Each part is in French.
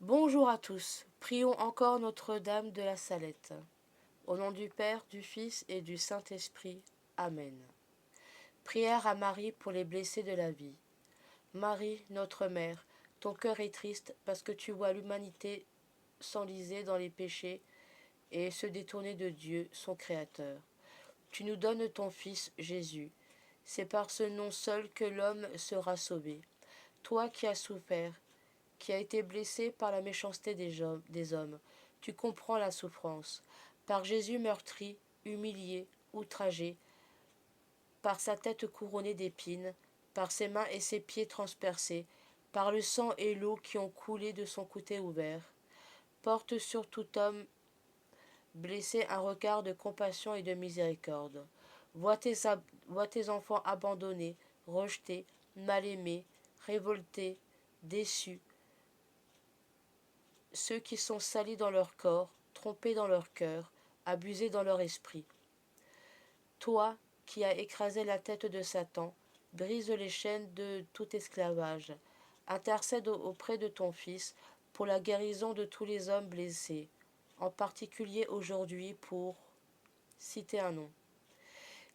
Bonjour à tous, prions encore Notre-Dame de la Salette. Au nom du Père, du Fils et du Saint-Esprit. Amen. Prière à Marie pour les blessés de la vie. Marie, notre Mère, ton cœur est triste parce que tu vois l'humanité s'enliser dans les péchés et se détourner de Dieu, son Créateur. Tu nous donnes ton Fils, Jésus. C'est par ce nom seul que l'homme sera sauvé. Toi qui as souffert, qui a été blessé par la méchanceté des hommes, tu comprends la souffrance. Par Jésus meurtri, humilié, outragé, par sa tête couronnée d'épines, par ses mains et ses pieds transpercés, par le sang et l'eau qui ont coulé de son côté ouvert, porte sur tout homme blessé un regard de compassion et de miséricorde. Vois tes enfants abandonnés, rejetés, mal aimés, révoltés, déçus, ceux qui sont salis dans leur corps, trompés dans leur cœur, abusés dans leur esprit. Toi, qui as écrasé la tête de Satan, brise les chaînes de tout esclavage. Intercède auprès de ton Fils pour la guérison de tous les hommes blessés, en particulier aujourd'hui pour citer un nom.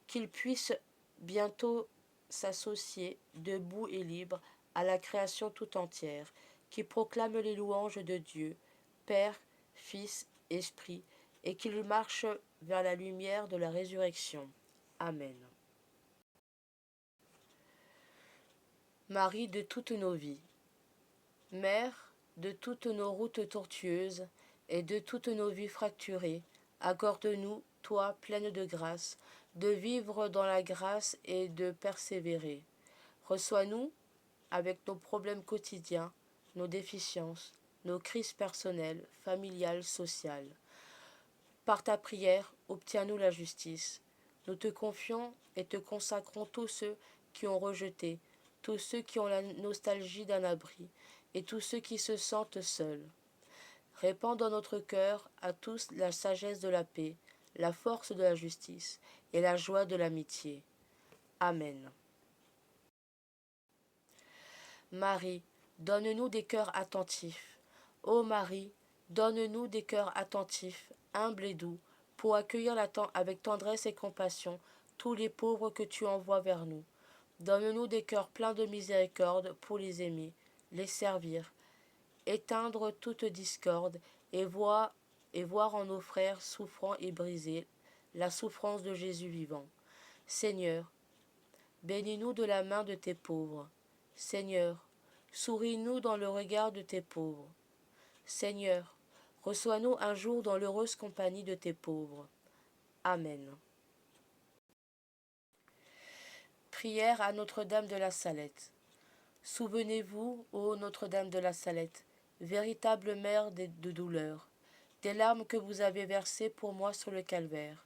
Qu'ils puissent bientôt s'associer, debout et libre, à la création tout entière, qui proclame les louanges de Dieu, Père, Fils, Esprit, et qu'ils marchent vers la lumière de la résurrection. Amen. Marie de toutes nos vies, Mère de toutes nos routes tortueuses et de toutes nos vies fracturées, accorde-nous, toi pleine de grâce, de vivre dans la grâce et de persévérer. Reçois-nous avec nos problèmes quotidiens, nos déficiences, nos crises personnelles, familiales, sociales. Par ta prière, obtiens-nous la justice. Nous te confions et te consacrons tous ceux qui ont rejeté, tous ceux qui ont la nostalgie d'un abri, et tous ceux qui se sentent seuls. Répands dans notre cœur à tous la sagesse de la paix, la force de la justice et la joie de l'amitié. Amen. Marie, donne-nous des cœurs attentifs. Ô Marie, donne-nous des cœurs attentifs, humbles et doux, pour accueillir avec tendresse et compassion tous les pauvres que tu envoies vers nous. Donne-nous des cœurs pleins de miséricorde pour les aimer, les servir, éteindre toute discorde et voir en nos frères souffrants et brisés la souffrance de Jésus vivant. Seigneur, bénis-nous de la main de tes pauvres. Seigneur, souris-nous dans le regard de tes pauvres. Seigneur, reçois-nous un jour dans l'heureuse compagnie de tes pauvres. Amen. Prière à Notre-Dame de la Salette. Souvenez-vous, ô Notre-Dame de la Salette, véritable mère de douleur, des larmes que vous avez versées pour moi sur le calvaire.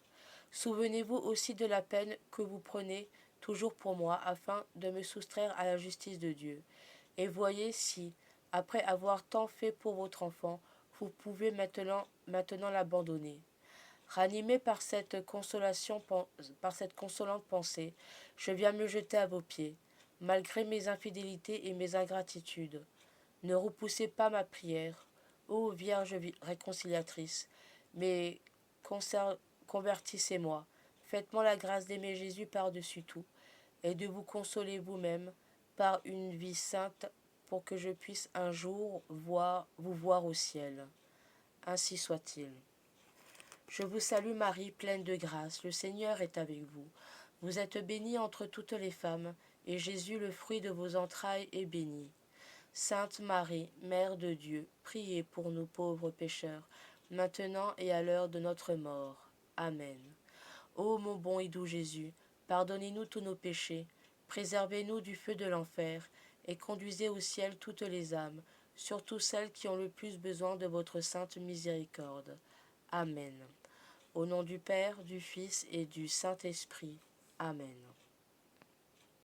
Souvenez-vous aussi de la peine que vous prenez toujours pour moi afin de me soustraire à la justice de Dieu. Et voyez si, après avoir tant fait pour votre enfant, vous pouvez maintenant l'abandonner. Ranimé par cette consolante pensée, je viens me jeter à vos pieds, malgré mes infidélités et mes ingratitudes. Ne repoussez pas ma prière, ô Vierge réconciliatrice, mais convertissez-moi. Faites-moi la grâce d'aimer Jésus par-dessus tout, et de vous consoler vous-même par une vie sainte pour que je puisse un jour vous voir au ciel. Ainsi soit-il. Je vous salue Marie, pleine de grâce, le Seigneur est avec vous. Vous êtes bénie entre toutes les femmes, et Jésus, le fruit de vos entrailles, est béni. Sainte Marie, Mère de Dieu, priez pour nous pauvres pécheurs, maintenant et à l'heure de notre mort. Amen. Ô mon bon et doux Jésus, pardonnez-nous tous nos péchés, préservez-nous du feu de l'enfer, et conduisez au ciel toutes les âmes, surtout celles qui ont le plus besoin de votre sainte miséricorde. Amen. Au nom du Père, du Fils et du Saint-Esprit. Amen.